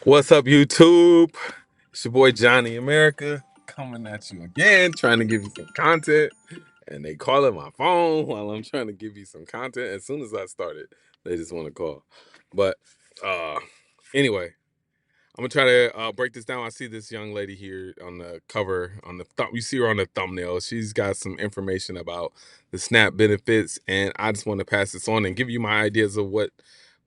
What's up, YouTube? It's your boy Johnny America coming at you again, trying to give you some content. And they calling my phone while I'm trying to give you some content. As soon as I started, they just want to call. But uh anyway, I'm gonna try to break this down. I see this young lady here on the cover, on the thumb. You see her on the thumbnail. She's got some information about the SNAP benefits, and I just want to pass this on and give you my ideas of what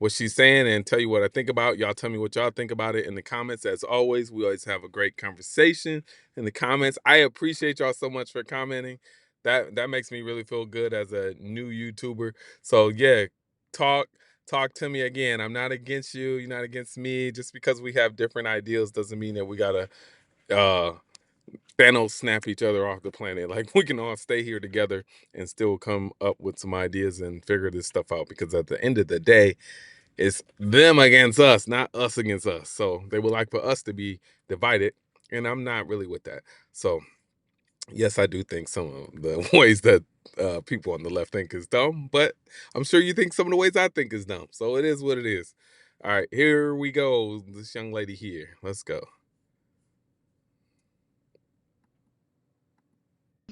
she's saying and tell you what I think about. Y'all tell me what y'all think about it in the comments. As always, we always have a great conversation in the comments. I appreciate y'all so much for commenting. That makes me really feel good as a new YouTuber. So yeah, talk talk to me again. I'm not against you. You're not against me. Just because we have different ideals doesn't mean that we gotta uh Thanos snap each other off the planet. Like we can all stay here together and still come up with some ideas and figure this stuff out. Because at the end of the day, it's them against us, not us against us. So they would like for us to be divided, and I'm not really with that. So yes, I do think some of the ways that people on the left think is dumb, but I'm sure you think some of the ways I think is dumb. So it is what it is. All right, here we go. This young lady here. Let's go.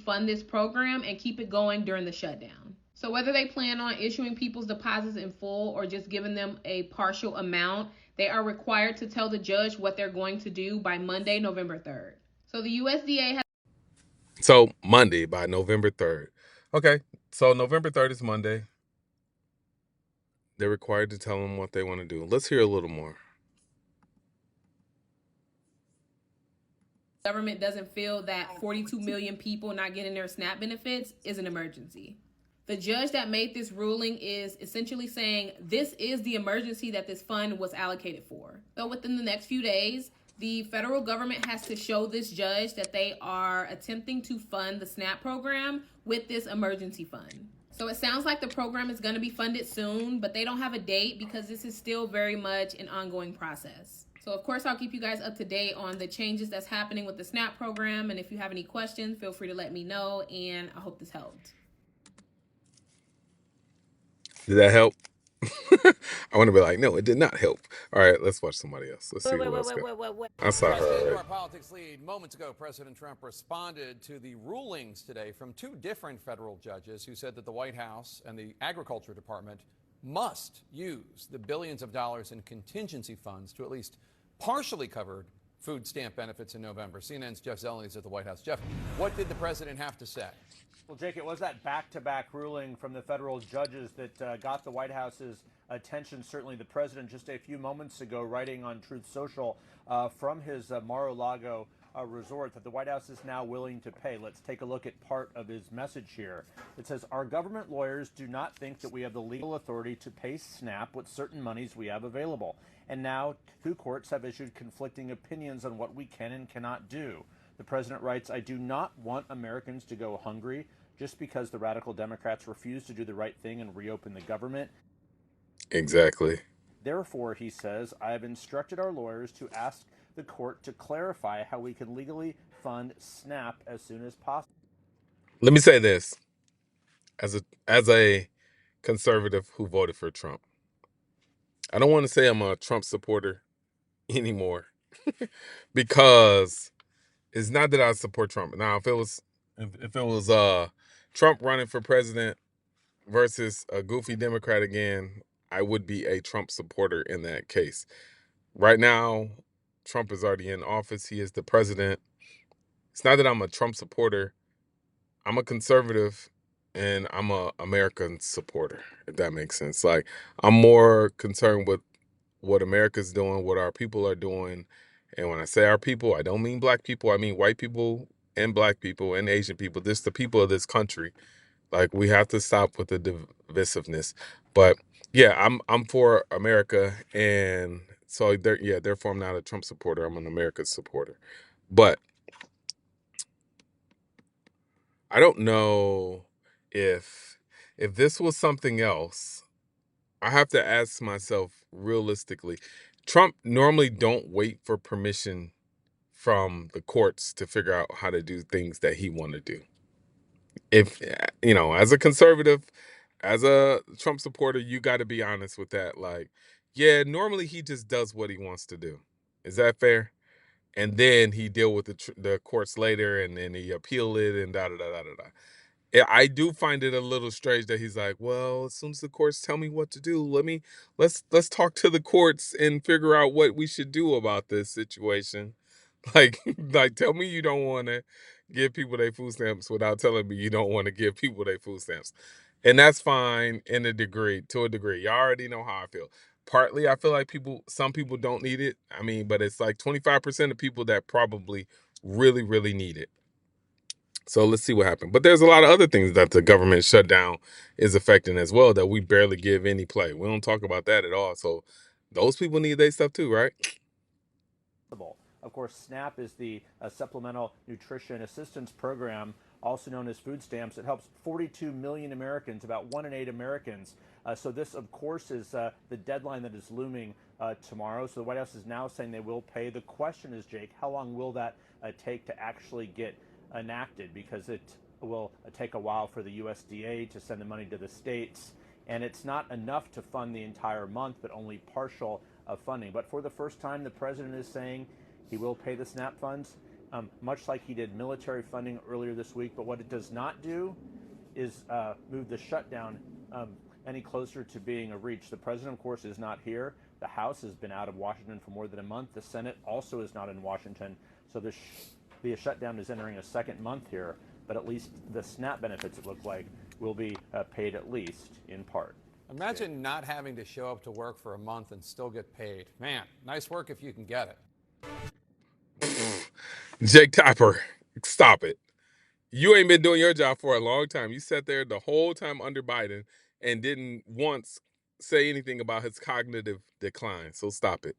Fund this program and keep it going during the shutdown. So whether they plan on issuing people's deposits in full or just giving them a partial amount, they are required to tell the judge what they're going to do by Monday, November 3rd. So the USDA has So Monday by November 3rd. Okay, so November 3rd is Monday. They're required to tell them what they want to do. Let's hear a little more. government doesn't feel that 42 million people not getting their SNAP benefits is an emergency. The judge that made this ruling is essentially saying this is the emergency that this fund was allocated for. So within the next few days, the federal government has to show this judge that they are attempting to fund the SNAP program with this emergency fund. So it sounds like the program is going to be funded soon, but they don't have a date because this is still very much an ongoing process. So of course, I'll keep you guys up to date on the changes that's happening with the SNAP program. And if you have any questions, feel free to let me know. And I hope this helped. Did that help? I want to be like, no, it did not help. All right, let's watch somebody else. Let's see who else got. I saw Pressing her into already. our politics lead, moments ago, President Trump responded to the rulings today from two different federal judges who said that the White House and the Agriculture Department must use the billions of dollars in contingency funds to at least partially cover food stamp benefits in November. CNN's Jeff Zeleny is at the White House. Jeff, what did the president have to say? Well, Jake, it was that back-to-back ruling from the federal judges that got the White House's attention. Certainly the president just a few moments ago writing on Truth Social from his Mar-a-Lago resort that the White House is now willing to pay. Let's take a look at part of his message here. It says, our government lawyers do not think that we have the legal authority to pay SNAP with certain monies we have available. And now two courts have issued conflicting opinions on what we can and cannot do. The president writes, I do not want Americans to go hungry just because the radical Democrats refuse to do the right thing and reopen the government. Exactly. Therefore, he says, I have instructed our lawyers to ask the court to clarify how we can legally fund SNAP as soon as possible. Let me say this as a conservative who voted for Trump. I don't want to say I'm a Trump supporter anymore because it's not that I support Trump. Now, if it was Trump running for president versus a goofy Democrat again, I would be a Trump supporter in that case. Right now, Trump is already in office. He is the president. It's not that I'm a Trump supporter. I'm a conservative and I'm a American supporter, if that makes sense. Like I'm more concerned with what America's doing, what our people are doing. And when I say our people, I don't mean black people. I mean white people and black people and Asian people. This the people of this country. Like we have to stop with the divisiveness. But yeah, I'm for America, and so therefore I'm not a Trump supporter. I'm an America supporter. But I don't know if this was something else. I have to ask myself realistically. Trump normally don't wait for permission from the courts to figure out how to do things that he want to do. If as a conservative, as a Trump supporter, you got to be honest with that. Like, yeah, normally he just does what he wants to do. Is that fair? And then he deal with the courts later, and then he appeal it, and da da da da da da. Yeah, I do find it a little strange that he's like, well, as soon as the courts tell me what to do, let's talk to the courts and figure out what we should do about this situation. Like, like tell me you don't want to give people their food stamps without telling me you don't want to give people their food stamps. And that's fine to a degree. You already know how I feel. Partly I feel like some people don't need it. I mean, but it's like 25% of people that probably really, really need it. So let's see what happens. But there's a lot of other things that the government shutdown is affecting as well that we barely give any play. We don't talk about that at all. So those people need their stuff too, right? Of course, SNAP is the Supplemental Nutrition Assistance Program, also known as food stamps. It helps 42 million Americans, about 1 in 8 Americans. So this, of course, is the deadline that is looming tomorrow. So the White House is now saying they will pay. The question is, Jake, how long will that take to actually get enacted? Because it will take a while for the USDA to send the money to the states. And it's not enough to fund the entire month, but only partial funding. But for the first time, the president is saying he will pay the SNAP funds, much like he did military funding earlier this week. But what it does not do is move the shutdown any closer to being a reach. The president, of course, is not here. The House has been out of Washington for more than a month. The Senate also is not in Washington. So the shutdown is entering a second month here. But at least the SNAP benefits, it look like, will be paid at least in part. Imagine not having to show up to work for a month and still get paid. Man, nice work if you can get it. Jake Tapper, stop it. You ain't been doing your job for a long time. You sat there the whole time under Biden and didn't once say anything about his cognitive decline. So stop it.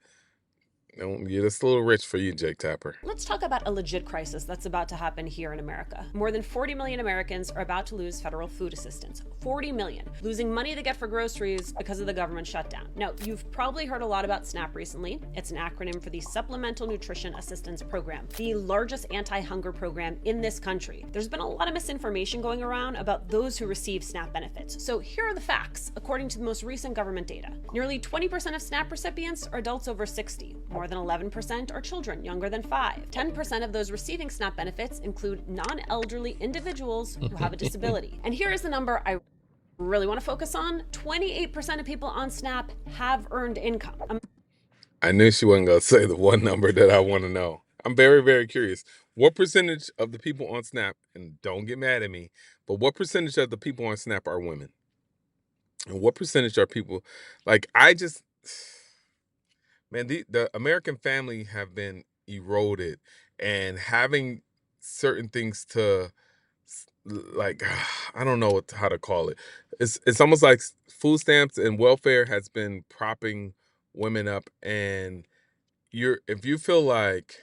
You're just a little rich for you, Jake Tapper. Let's talk about a legit crisis that's about to happen here in America. More than 40 million Americans are about to lose federal food assistance. 40 million, losing money they get for groceries because of the government shutdown. Now, you've probably heard a lot about SNAP recently. It's an acronym for the Supplemental Nutrition Assistance Program, the largest anti-hunger program in this country. There's been a lot of misinformation going around about those who receive SNAP benefits. So here are the facts, according to the most recent government data. Nearly 20% of SNAP recipients are adults over 60. More than 11% are children younger than 5. 10% of those receiving SNAP benefits include non-elderly individuals who have a disability. And here is the number I really want to focus on. 28% of people on SNAP have earned income. I knew she wasn't going to say the one number that I want to know. I'm very, very curious. What percentage of the people on SNAP, and don't get mad at me, but what percentage of the people on SNAP are women? And what percentage are people, man, the American family have been eroded, and having certain things to, like, I don't know how to call it. It's almost like food stamps and welfare has been propping women up, and if you feel like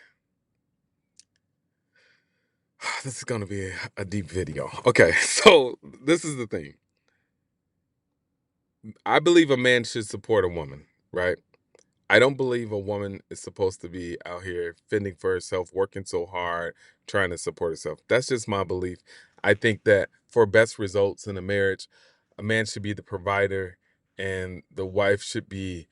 this is going to be a deep video. Okay, so this is the thing. I believe a man should support a woman, right? I don't believe a woman is supposed to be out here fending for herself, working so hard, trying to support herself. That's just my belief. I think that for best results in a marriage, a man should be the provider and the wife should be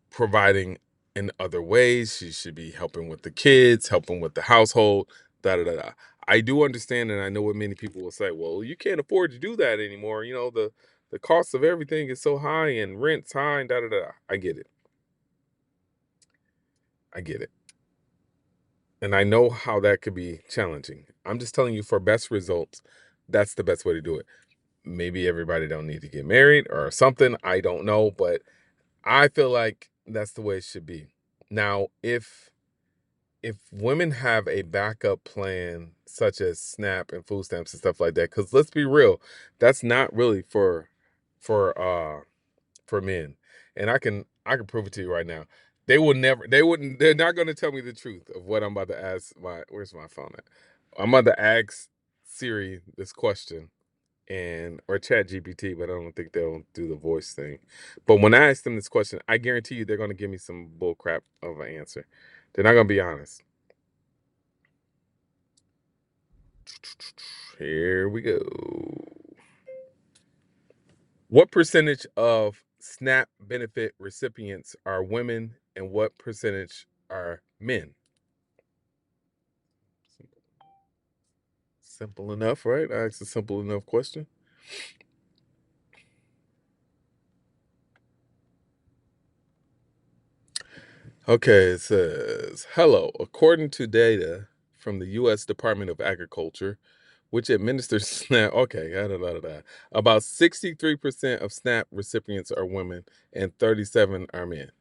providing in other ways. She should be helping with the kids, helping with the household, da da da da. I do understand, and I know what many people will say. Well, you can't afford to do that anymore. You know, the cost of everything is so high and rent's high and da da da. I get it. I get it. And I know how that could be challenging. I'm just telling you, for best results, that's the best way to do it. Maybe everybody don't need to get married or something. I don't know, but I feel like that's the way it should be. Now, if women have a backup plan such as SNAP and food stamps and stuff like that, because let's be real, that's not really for men. And I can prove it to you right now. They're not gonna tell me the truth of what I'm about to ask where's my phone at? I'm about to ask Siri this question or Chat GPT, but I don't think they'll do the voice thing. But when I ask them this question, I guarantee you they're gonna give me some bull crap of an answer. They're not gonna be honest. Here we go. What percentage of SNAP benefit recipients are women and what percentage are men. Simple enough, right? I asked a simple enough question. Okay, it says, hello. According to data from the U.S. Department of Agriculture, which administers SNAP, okay, about 63% of SNAP recipients are women and 37 are men.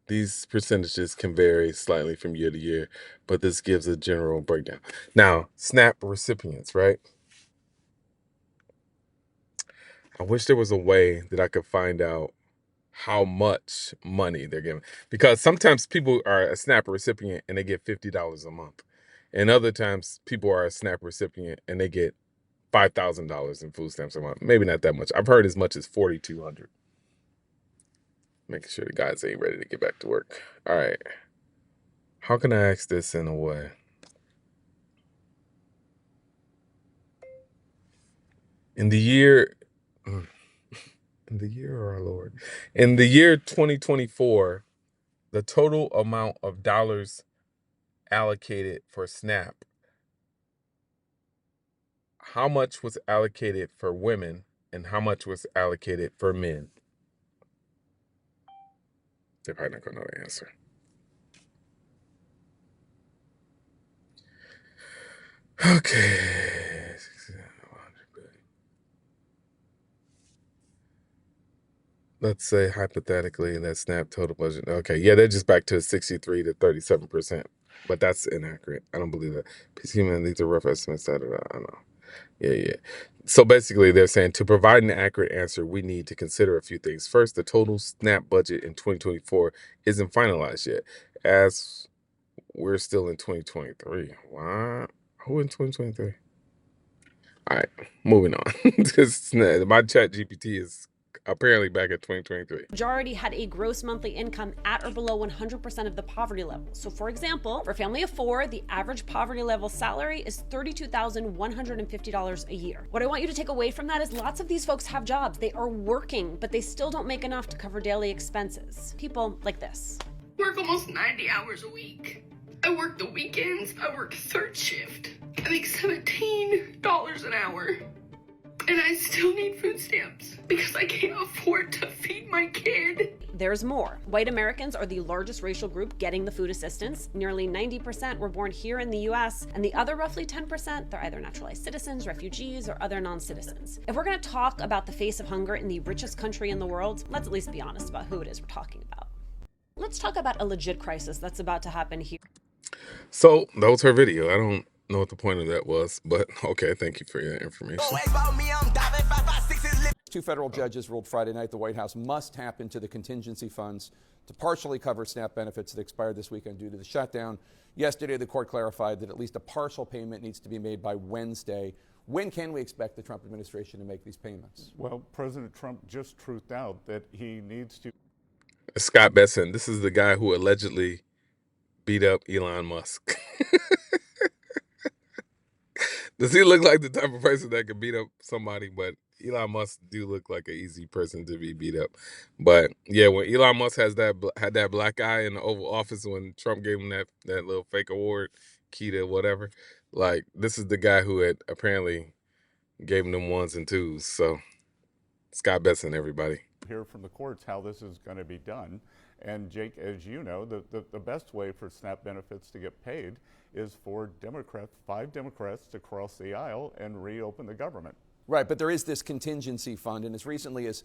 These percentages can vary slightly from year to year, but this gives a general breakdown. Now, SNAP recipients, right? I wish there was a way that I could find out how much money they're giving, because sometimes people are a SNAP recipient and they get $50 a month, and other times people are a SNAP recipient and they get $5,000 in food stamps a month. Maybe not that much. I've heard as much as 4,200. Making sure the guys ain't ready to get back to work. All right, how can I ask this in a way? In the year, in the year of our Lord, in the year 2024, the total amount of dollars allocated for SNAP, how much was allocated for women and how much was allocated for men? They're probably not going to know the answer. Okay. Let's say hypothetically that SNAP total budget. Okay, yeah, they're just back to 63 to 37%, but that's inaccurate. I don't believe that. Human, these are rough estimates. I know. Yeah. So basically, they're saying to provide an accurate answer, we need to consider a few things. First, the total SNAP budget in 2024 isn't finalized yet, as we're still in 2023. What? Who in 2023? All right, moving on. My chat GPT is apparently back at 2023. Majority had a gross monthly income at or below 100% of the poverty level. So for example, for a family of 4, the average poverty level salary is $32,150 a year. What I want you to take away from that is lots of these folks have jobs. They are working, but they still don't make enough to cover daily expenses. People like this. Work almost 90 hours a week. I work the weekends. I work third shift. I make $17 an hour. And I still need food stamps because I can't afford to feed my kid. There's more. White Americans are the largest racial group getting the food assistance. Nearly 90% were born here in the US, and the other roughly 10%, they're either naturalized citizens, refugees, or other non-citizens. If we're gonna talk about the face of hunger in the richest country in the world, let's at least be honest about who it is we're talking about. Let's talk about a legit crisis that's about to happen here. So that was her video. I don't know what the point of that was, but okay, thank you for your information. 2 federal judges ruled Friday night the White House must tap into the contingency funds to partially cover SNAP benefits that expired this weekend due to the shutdown. Yesterday, the court clarified that at least a partial payment needs to be made by Wednesday. When can we expect the Trump administration to make these payments? Well, President Trump just truthed out that he needs to. Scott Besson, this is the guy who allegedly beat up Elon Musk. Does he look like the type of person that could beat up somebody? But Elon Musk do look like an easy person to be beat up. But yeah, when Elon Musk had that black guy in the Oval Office when Trump gave him that little fake award, key to whatever, like this is the guy who had apparently gave him them 1s and 2s. So Scott Besson, everybody. Hear from the courts how this is going to be done. And Jake, as you know, the best way for SNAP benefits to get paid is for 5 Democrats to cross the aisle and reopen the government. Right, but there is this contingency fund, and as recently as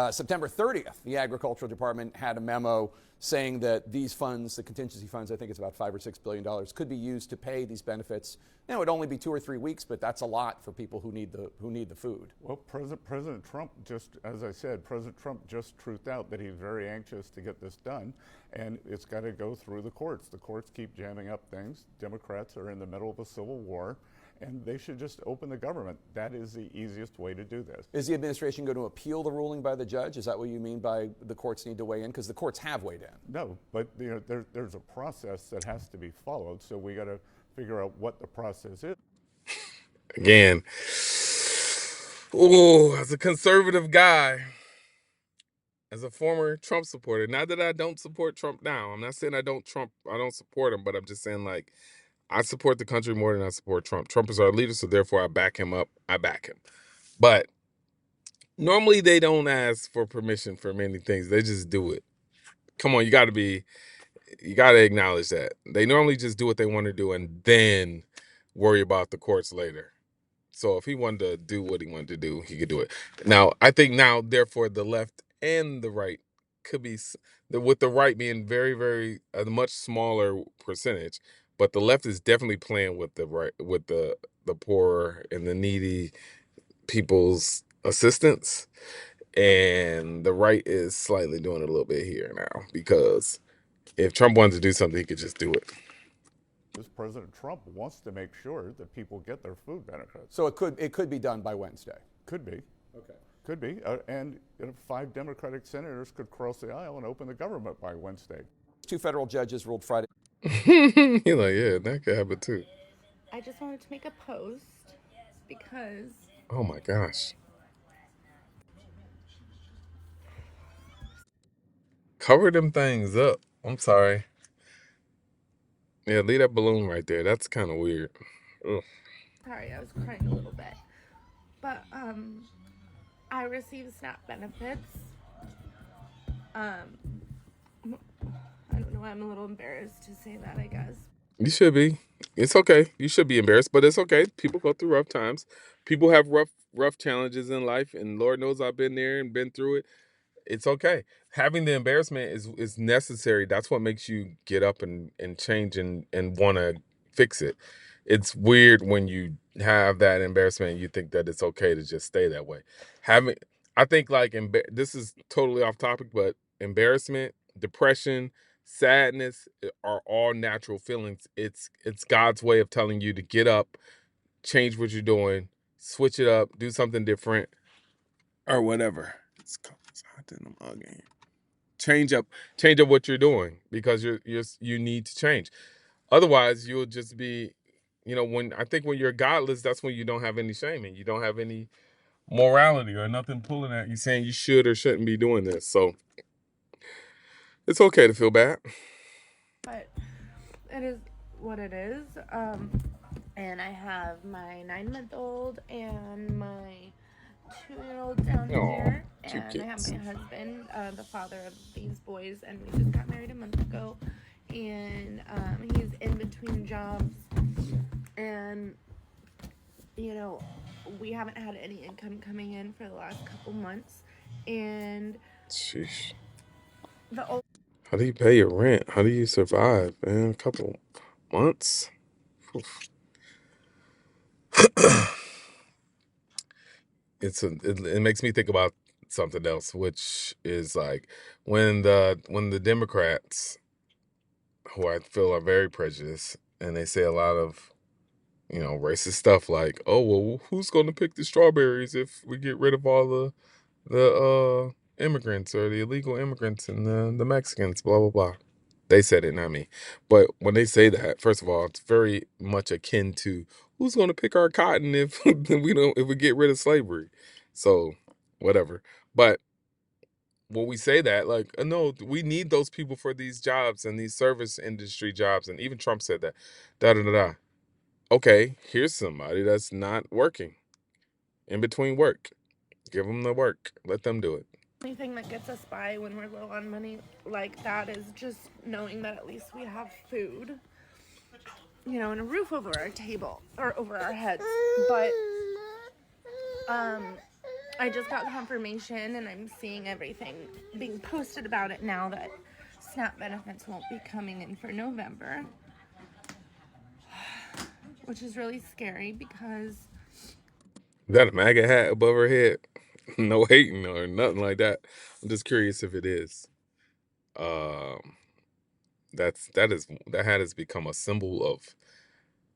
September 30th, the Agricultural Department had a memo saying that these funds, the contingency funds, I think it's about $5 or $6 billion, could be used to pay these benefits. Now, it'd only be 2 or 3 weeks, but that's a lot for people who need the food. Well, President Trump President Trump just truthed out that he's very anxious to get this done, and it's got to go through the courts. The courts keep jamming up things. Democrats are in the middle of a civil war, and they should just open the government. That is the easiest way to do this. Is the administration going to appeal the ruling by the judge? Is that what you mean by the courts need to weigh in? Because the courts have weighed in. No, but there's a process that has to be followed, so we got to figure out what the process is. Again, as a conservative guy, as a former Trump supporter, not that I don't support Trump now. I'm not saying I don't support him, but I'm just saying, like, I support the country more than I support Trump. Trump is our leader, so therefore I back him up. I back him. But normally they don't ask for permission for many things. They just do it. Come on, you got to acknowledge that. They normally just do what they want to do and then worry about the courts later. So if he wanted to do what he wanted to do, he could do it. Now, I think therefore, the left and the right could be, with the right being very, very, a much smaller percentage, but the left is definitely playing with the right, with the poor and the needy people's assistance. And the right is slightly doing a little bit here now, because if Trump wanted to do something, he could just do it. This President Trump wants to make sure that people get their food benefits. So it could be done by Wednesday. Could be. Okay. Could be. And 5 Democratic senators could cross the aisle and open the government by Wednesday. 2 federal judges ruled Friday. You're like, yeah, that could happen too. I just wanted to make a post because Oh my gosh. Cover them things up. I'm sorry. Yeah, leave that balloon right there. That's kind of weird. Ugh. sorry, I was crying a little bit. But I receive SNAP benefits. I don't know, I'm a little embarrassed to say that, I guess. You should be. It's okay. You should be embarrassed, but it's okay. People go through rough times. People have rough challenges in life, and Lord knows I've been there and been through it. It's okay. Having the embarrassment is necessary. That's what makes you get up and change and want to fix it. It's weird when you have that embarrassment and you think that it's okay to just stay that way. I think, like, this is totally off topic, but embarrassment, depression, sadness are all natural feelings. It's God's way of telling you to get up, change what you're doing, switch it up, do something different, or whatever. It's hot in the mug game. Change up what you're doing, because you need to change. Otherwise, you'll just be, when you're godless, that's when you don't have any shame and you don't have any morality or nothing pulling at you saying you should or shouldn't be doing this. So it's okay to feel bad. But it is what it is. And I have my 9-month-old and my 2-year-old down here. Two And I have kids. my husband, the father of these boys, and we just got married a month ago. And he's in between jobs. And, we haven't had any income coming in for the last couple months. And Sheesh. the How do you pay your rent? How do you survive, man? A couple months? Oof. It makes me think about something else, which is like when the Democrats, who I feel are very prejudiced, and they say a lot of racist stuff, like, oh well, who's going to pick the strawberries if we get rid of all the immigrants or the illegal immigrants and the Mexicans, blah blah blah. They said it, not me. But when they say that, first of all, it's very much akin to who's going to pick our cotton if if we get rid of slavery. So whatever. But when we say that, like, no, we need those people for these jobs and these service industry jobs, and even Trump said that. Da da da da. Okay, here's somebody that's not working in between work. Give them the work. Let them do it. only thing that gets us by when we're low on money like that is just knowing that at least we have food, and a roof over our table or over our heads. But I just got confirmation, and I'm seeing everything being posted about it now, that SNAP benefits won't be coming in for November, which is really scary because Is that a MAGA hat above her head? No hating or nothing like that. I'm just curious if it is. Um, that hat has become a symbol of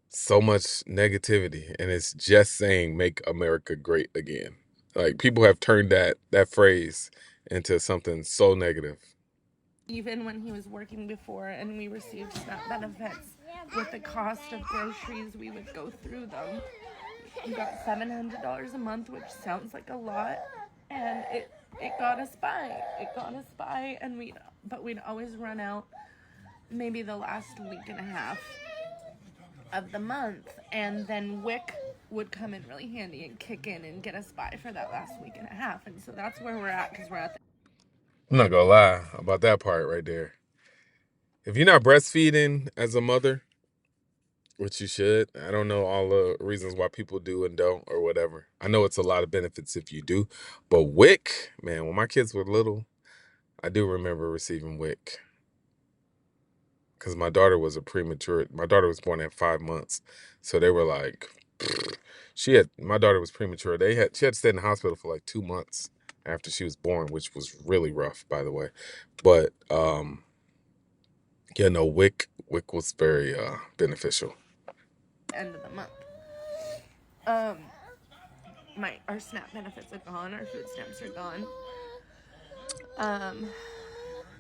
so much negativity, and it's just saying "Make America Great Again." Like, people have turned that phrase into something so negative. even when he was working before and we received SNAP benefits, with the cost of groceries, we would go through them. We got $700 a month, which sounds like a lot, and it got us by. And we'd always run out maybe the last week and a half of the month, and then WIC would come in really handy and kick in and get us by for that last week and a half. And so that's where we're at, because we're at I'm not gonna lie about that part right there. If you're not breastfeeding as a mother, which you should, I don't know all the reasons why people do and don't or whatever. I know it's a lot of benefits if you do, but WIC, man, when my kids were little, I do remember receiving WIC. Because my daughter was born at 5 months. So they were like, my daughter was premature. She had to stay in the hospital for like 2 months after she was born, which was really rough, by the way. But, yeah, no, WIC was very beneficial. end of the month. Our SNAP benefits are gone, our food stamps are gone.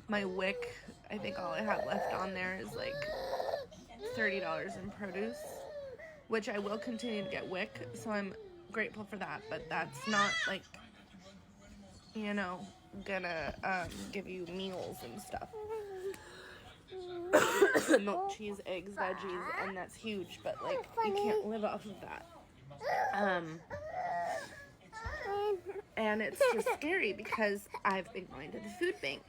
My WIC, I think all I have left on there is like $30 in produce, which I will continue to get WIC, so I'm grateful for that, but that's not like, gonna give you meals and stuff. Milk, cheese, eggs, veggies, and that's huge, but like you can't live off of that. And it's just scary because I've been going to the food banks.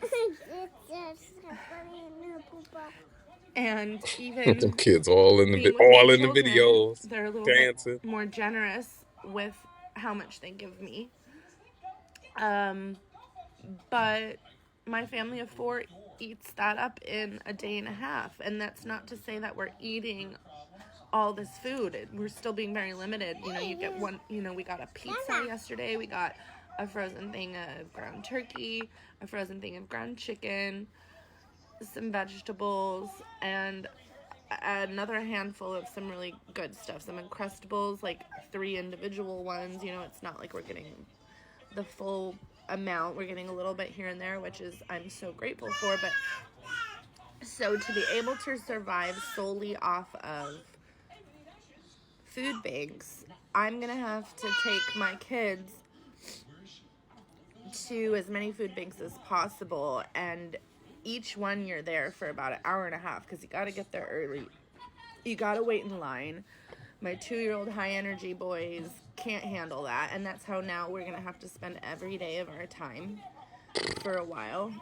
And even Them kids all in the videos, they're a little dancing. bit more generous with how much they give me. But my family of 4 eats that up in a day and a half, and that's not to say that we're eating all this food. We're still being very limited. You get one, we got a pizza yesterday, we got a frozen thing of ground turkey, a frozen thing of ground chicken, some vegetables, and another handful of some really good stuff, some Uncrustables, like 3 individual ones. It's not like we're getting the full amount, we're getting a little bit here and there, which is I'm so grateful for. But so to be able to survive solely off of food banks, I'm gonna have to take my kids to as many food banks as possible, and each one you're there for about an hour and a half because you got to get there early. You got to wait in line. My 2-year-old high energy boys can't handle that, and that's how now we're gonna have to spend every day of our time for a while.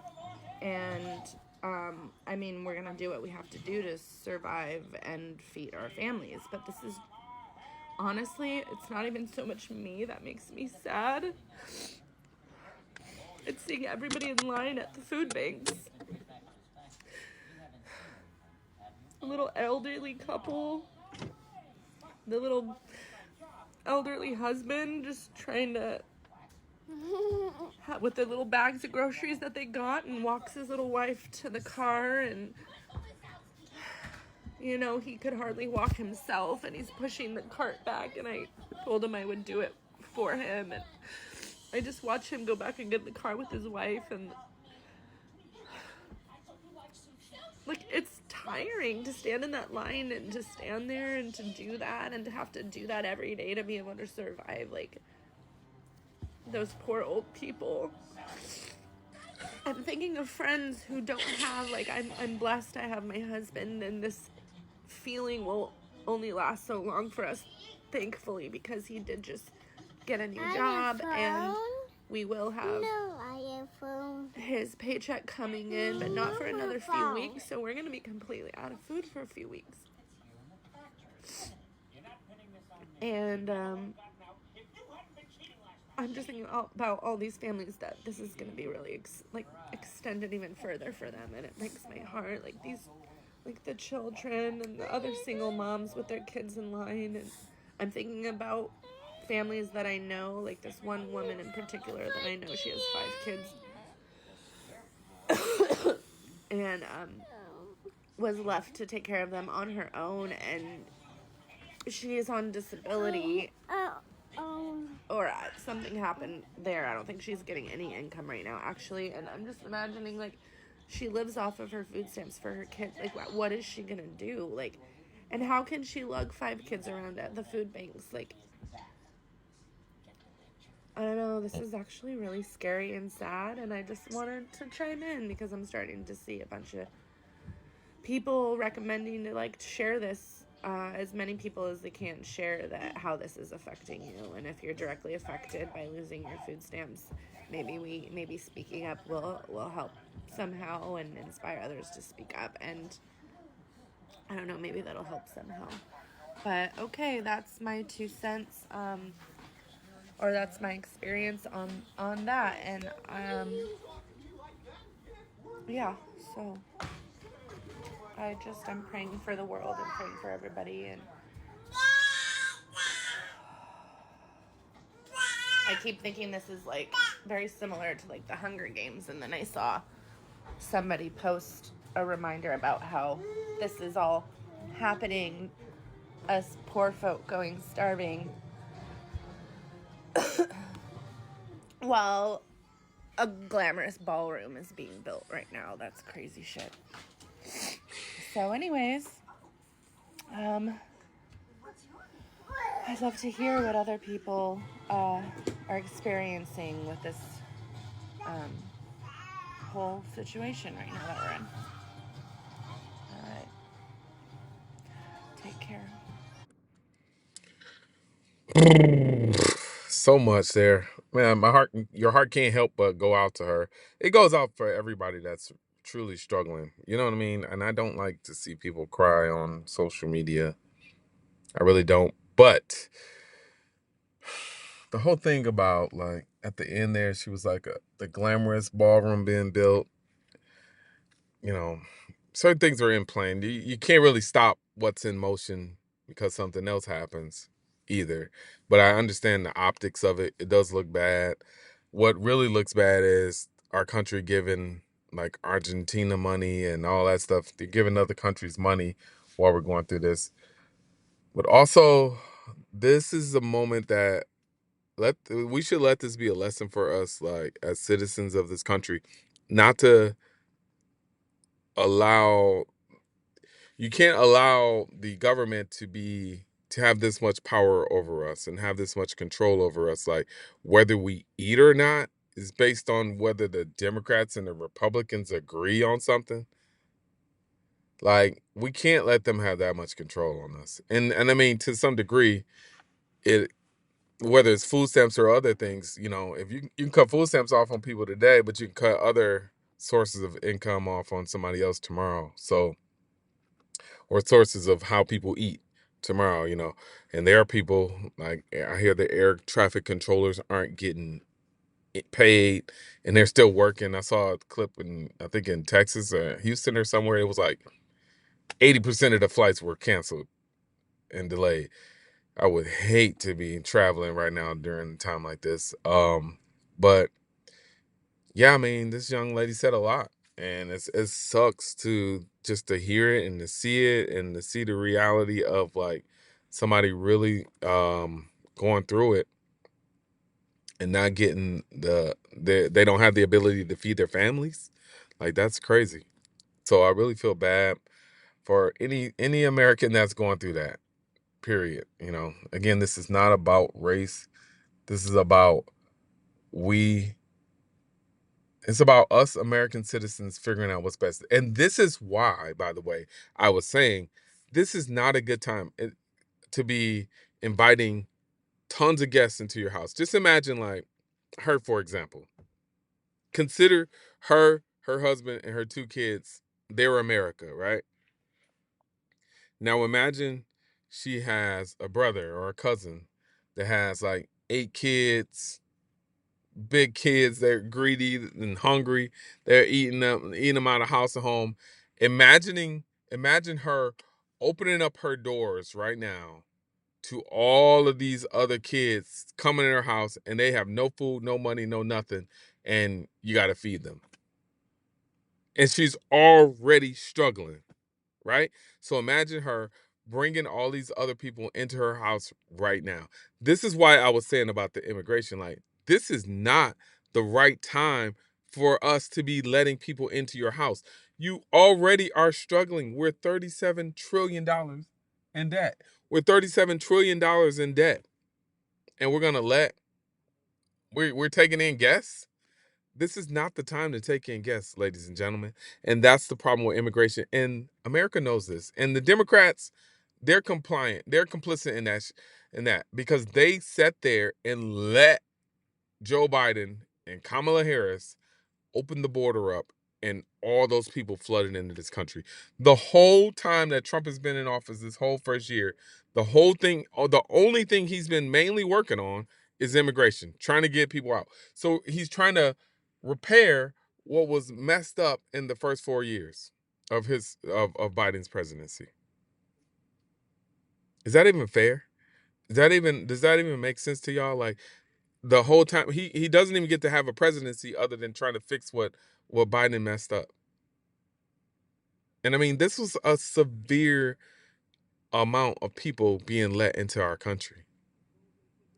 And we're gonna do what we have to do to survive and feed our families, but this is honestly, it's not even so much me that makes me sad. It's seeing everybody in line at the food banks. A little elderly couple, the little elderly husband just trying to, with their little bags of groceries that they got, and walks his little wife to the car, and he could hardly walk himself, and he's pushing the cart back, and I told him I would do it for him, and I just watch him go back and get in the car with his wife, and like, it's tiring to stand in that line and to stand there and to do that and to have to do that every day to be able to survive, like, those poor old people. I'm thinking of friends who don't have, like, I'm blessed I have my husband, and this feeling will only last so long for us, thankfully, because he did just get a new job, and we will have his paycheck coming in, but not for another few weeks, so we're going to be completely out of food for a few weeks. And I'm just thinking about all these families that this is going to be really extended even further for them, and it breaks my heart, like the children and the other single moms with their kids in line. And I'm thinking about families that I know, like this one woman in particular that I know, she has 5 kids and was left to take care of them on her own, and she is on disability, or something happened there. I don't think she's getting any income right now, actually, and I'm just imagining, like, she lives off of her food stamps for her kids. Like, what is she gonna do? Like, and how can she lug 5 kids around at the food banks? Like, I don't know, this is actually really scary and sad, and I just wanted to chime in because I'm starting to see a bunch of people recommending to like share this, as many people as they can share that how this is affecting you, and if you're directly affected by losing your food stamps, maybe speaking up will help somehow and inspire others to speak up, and I don't know, maybe that'll help somehow. But okay, that's my 2 cents, or that's my experience on that, and yeah. So I'm praying for the world and praying for everybody, and I keep thinking this is like very similar to like the Hunger Games, and then I saw somebody post a reminder about how this is all happening, us poor folk going starving while a glamorous ballroom is being built right now. That's crazy shit. So anyways, I'd love to hear what other people are experiencing with this whole situation right now that we're in. All right. Take care. So much there, man. Your heart can't help but go out to her. It goes out for everybody that's truly struggling. You know what I mean? And I don't like to see people cry on social media. I really don't. But the whole thing about, like, at the end there, she was like, the glamorous ballroom being built. You know, certain things are in plan. You can't really stop what's in motion because something else happens either. But I understand the optics of it. It does look bad. What really looks bad is our country giving like Argentina money and all that stuff. They're giving other countries money while we're going through this. But also, this is a moment that we should let this be a lesson for us, like as citizens of this country, not to allow you can't allow the government to have this much power over us and have this much control over us. Like, whether we eat or not is based on whether the Democrats and the Republicans agree on something. Like, we can't let them have that much control on us. And I mean, to some degree, it whether it's food stamps or other things, if you can cut food stamps off on people today, but you can cut other sources of income off on somebody else tomorrow. So, or sources of how people eat tomorrow. And there are people, like, I hear the air traffic controllers aren't getting paid and they're still working. I saw a clip I think in Texas or Houston or somewhere. It was like 80% of the flights were canceled and delayed. I would hate to be traveling right now during a time like this. But yeah, I mean, this young lady said a lot, and it sucks to hear it and to see it and to see the reality of, like, somebody really going through it and not getting they don't have the ability to feed their families. Like, that's crazy. So I really feel bad for any American that's going through that. Period. Again, this is not about race. This is about we It's about us American citizens figuring out what's best. And this is why, by the way, I was saying this is not a good time to be inviting tons of guests into your house. Just imagine, like, her, for example. Consider her husband, and her 2 kids. They're America, right? Now imagine she has a brother or a cousin that has like 8 kids, big kids. They're greedy and hungry. They're eating them out of house and home. Imagine her opening up her doors right now to all of these other kids coming in her house, and they have no food, no money, no nothing, and you got to feed them. And she's already struggling, right? So imagine her bringing all these other people into her house right now. This is why I was saying about the immigration. Like, this is not the right time for us to be letting people into your house. You already are struggling. We're $37 trillion in debt. We're $37 trillion in debt. And we're going to let We're taking in guests. This is not the time to take in guests, ladies and gentlemen. And that's the problem with immigration. And America knows this. And the Democrats, they're compliant. They're complicit in that because they sat there and let Joe Biden and Kamala Harris open the border up, and all those people flooded into this country. The whole time that Trump has been in office, this whole first year, the whole thing, or the only thing he's been mainly working on is immigration, trying to get people out. So he's trying to repair what was messed up in the first 4 years of Biden's presidency. Is that even fair? Does that even make sense to y'all? Like the whole time he doesn't even get to have a presidency other than trying to fix what Biden messed up. And I mean, this was a severe amount of people being let into our country.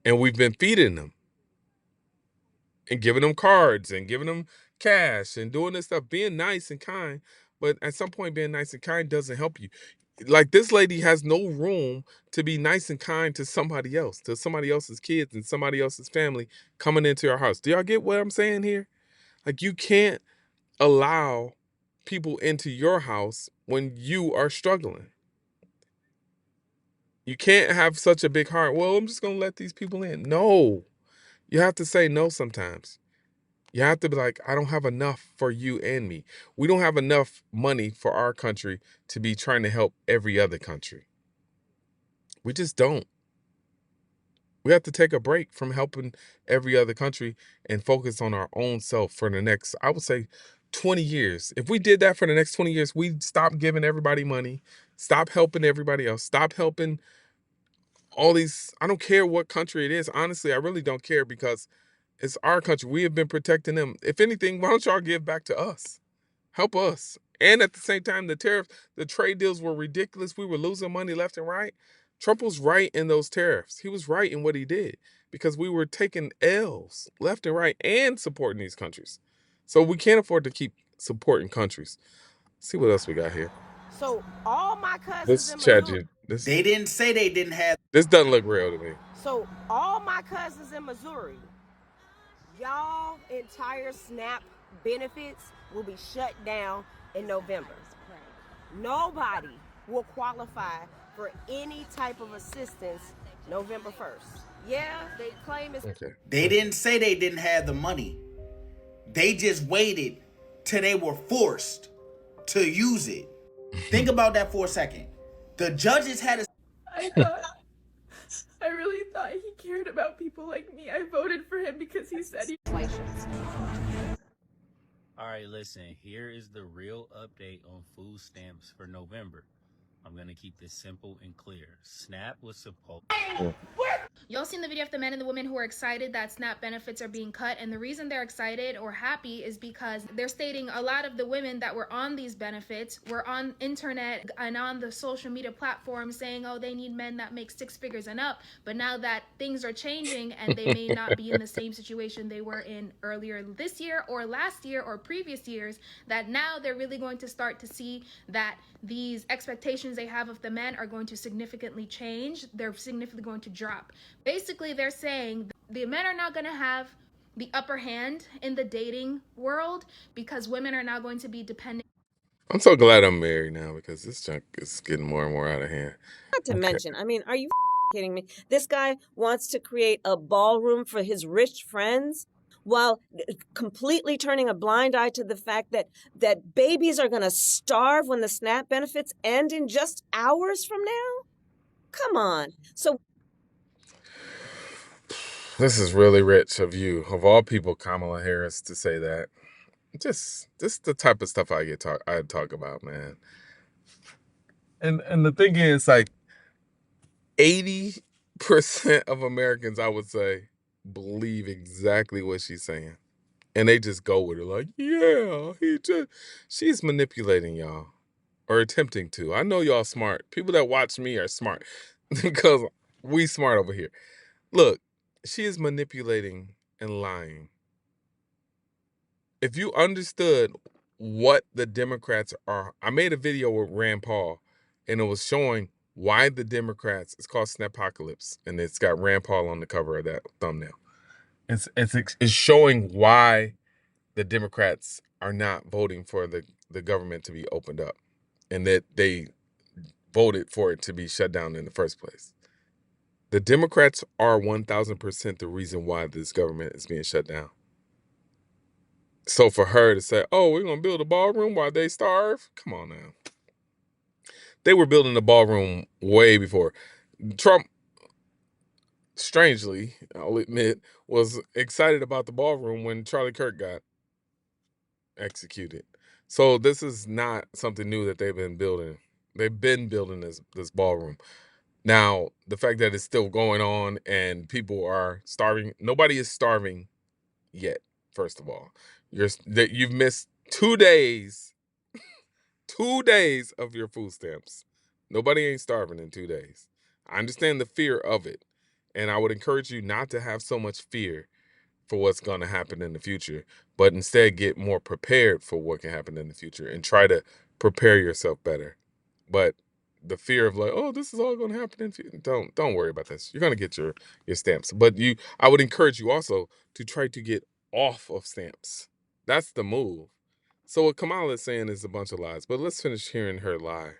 And we've been feeding them and giving them cards and giving them cash and doing this stuff, being nice and kind. But at some point, being nice and kind doesn't help you. Like this lady has no room to be nice and kind to somebody else, to somebody else's kids and somebody else's family coming into our house. Do y'all get what I'm saying here? Like you can't allow people into your house when you are struggling. You can't have such a big heart. Well, I'm just going to let these people in. No. You have to say no sometimes. You have to be like, I don't have enough for you and me. We don't have enough money for our country to be trying to help every other country. We just don't. We have to take a break from helping every other country and focus on our own self for the next, I would say, 20 years. If we did that for the next 20 years, we'd stop giving everybody money, stop helping everybody else, stop helping all these. I don't care what country it is. Honestly, I really don't care because it's our country. We have been protecting them. If anything, why don't y'all give back to us? Help us. And at the same time, the tariffs, the trade deals were ridiculous. We were losing money left and right. Trump was right in those tariffs. He was right in what he did because we were taking L's left and right and supporting these countries. So we can't afford to keep supporting countries. Let's see what else we got here. So all my cousins This in chat, Missouri. They didn't say they didn't have. this doesn't look real to me. So all my cousins in Missouri, y'all entire SNAP benefits will be shut down in November. Nobody will qualify for any type of assistance November 1st. Yeah, they claim it's Okay. They didn't say they didn't have the money. They just waited till they were forced to use it. Think about that for a second. The judges had a. I really thought he cared about people like me. I voted for him because he said he. All right, listen, here is the real update on food stamps for November. I'm going to keep this simple and clear. SNAP was supposed. Y'all seen the video of the men and the women who are excited that SNAP benefits are being cut, and the reason they're excited or happy is because they're stating a lot of the women that were on these benefits were on internet and on the social media platforms saying, oh, they need men that make 6 figures and up. But now that things are changing and they may not be in the same situation they were in earlier this year or last year or previous years, that now they're really going to start to see that these expectations they have of the men are going to significantly change. They're significantly going to drop. Basically, they're saying the men are not going to have the upper hand in the dating world because women are now going to be dependent. I'm so glad I'm married now because this junk is getting more and more out of hand. Not to mention, I mean, are you kidding me? This guy wants to create a ballroom for his rich friends while completely turning a blind eye to the fact that babies are going to starve when the SNAP benefits end in just hours from now? Come on. So This is really rich of you, of all people, Kamala Harris, to say that. Just this the type of stuff I talk about, man. And the thing is, like 80% of Americans, I would say, believe exactly what she's saying. And they just go with it, like, yeah, she's manipulating y'all. Or attempting to. I know y'all smart. People that watch me are smart. Because we smart over here. Look, she is manipulating and lying. If you understood what the Democrats are, I made a video with Rand Paul, and it was showing why the Democrats, it's called Snapocalypse, and it's got Rand Paul on the cover of that thumbnail. It's showing why the Democrats are not voting for the government to be opened up, and that they voted for it to be shut down in the first place. The Democrats are 1,000% the reason why this government is being shut down. So for her to say, oh, we're going to build a ballroom while they starve? Come on now. They were building the ballroom way before. Trump, strangely, I'll admit, was excited about the ballroom when Charlie Kirk got executed. So this is not something new that they've been building. They've been building this ballroom. Now, the fact that it's still going on and people are starving, nobody is starving yet, first of all. You've missed 2 days, 2 days of your food stamps. Nobody ain't starving in 2 days. I understand the fear of it, and I would encourage you not to have so much fear for what's going to happen in the future, but instead get more prepared for what can happen in the future and try to prepare yourself better. But the fear of like, oh, this is all going to happen in the future, don't worry about this. You're going to get your stamps. But I would encourage you also to try to get off of stamps. That's the move. So what Kamala is saying is a bunch of lies, but let's finish hearing her lie.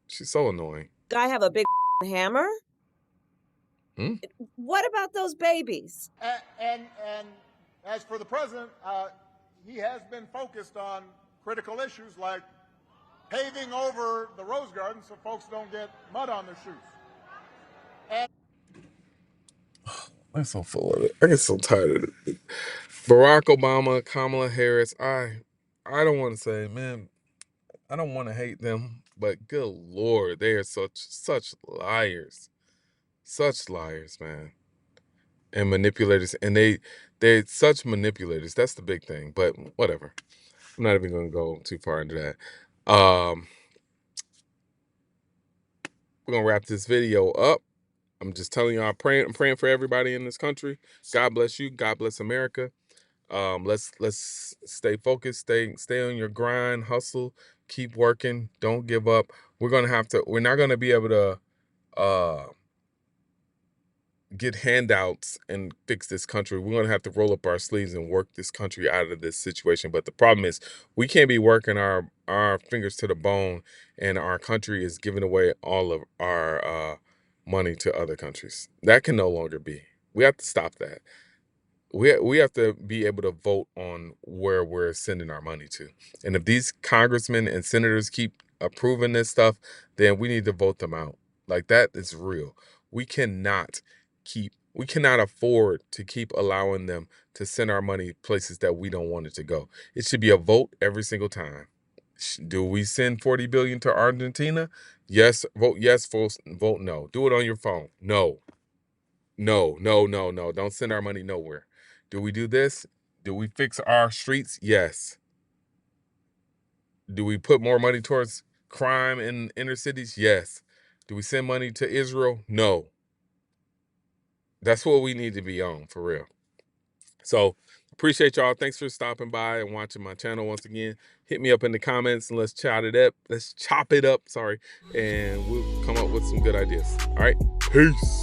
She's so annoying. Guy have a big hammer? Hmm? What about those babies? And as for the president, he has been focused on critical issues like paving over the Rose Garden so folks don't get mud on their shoes. I'm so full of it. I get so tired of it. Barack Obama, Kamala Harris. I don't want to say, man, I don't want to hate them, but good Lord, they are such liars. Such liars, man. And manipulators. And they're such manipulators. That's the big thing. But whatever. I'm not even gonna go too far into that. We're gonna wrap this video up. I'm just telling you, I'm praying for everybody in this country. God bless you. God bless America. Let's stay focused, stay on your grind, hustle, keep working, don't give up. We're not gonna be able to get handouts and fix this country. We're gonna have to roll up our sleeves and work this country out of this situation. But the problem is we can't be working our fingers to the bone and our country is giving away all of our money to other countries. That can no longer be. We have to stop that. We have to be able to vote on where we're sending our money to. And if these congressmen and senators keep approving this stuff, then we need to vote them out. Like, that is real. We cannot afford to keep allowing them to send our money places that we don't want it to go. It should be a vote every single time. Do we send $40 billion to Argentina? Yes, vote yes, vote no. Do it on your phone. No. Don't send our money nowhere. Do we do this? Do we fix our streets? Yes. Do we put more money towards crime in inner cities? Yes. Do we send money to Israel? No. That's what we need to be on, for real. So, appreciate y'all. Thanks for stopping by and watching my channel once again. Hit me up in the comments and let's chop it up. And we'll come up with some good ideas. All right? Peace.